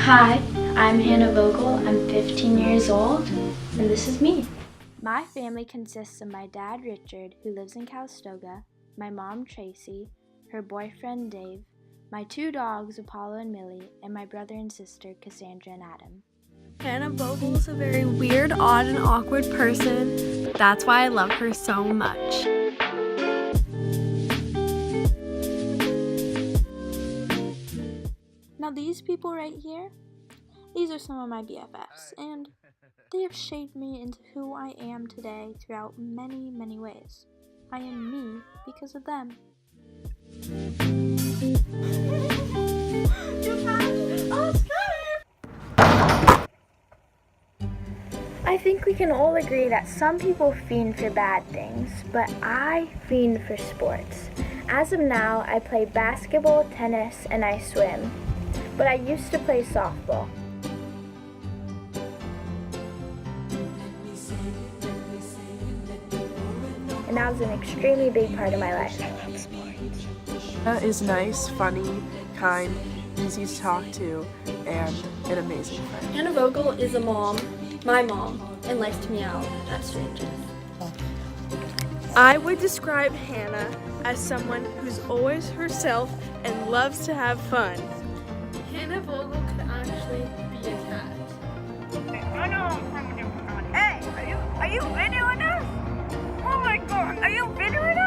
Hi, I'm Hannah Vogel. I'm 15 years old, and this is me. My family consists of my dad, Richard, who lives in Calistoga, my mom, Tracy, her boyfriend, Dave, my two dogs, Apollo and Millie, and my brother and sister, Cassandra and Adam. Hannah Vogel is a very weird, odd, and awkward person, but that's why I love her so much. Now these people right here, these are some of my BFFs, and they have shaped me into who I am today throughout many, many ways. I am me because of them. I think we can all agree that some people fiend for bad things, but I fiend for sports. As of now, I play basketball, tennis, and I swim. But I used to play softball. And that was an extremely big part of my life. Hannah is nice, funny, kind, easy to talk to, and an amazing friend. Hannah Vogel is a mom, my mom, and likes to meow at strangers. I would describe Hannah as someone who's always herself and loves to have fun. Hannah Vogel could actually be a cat. Hey, are you videoing us? Oh my god, are you videoing us?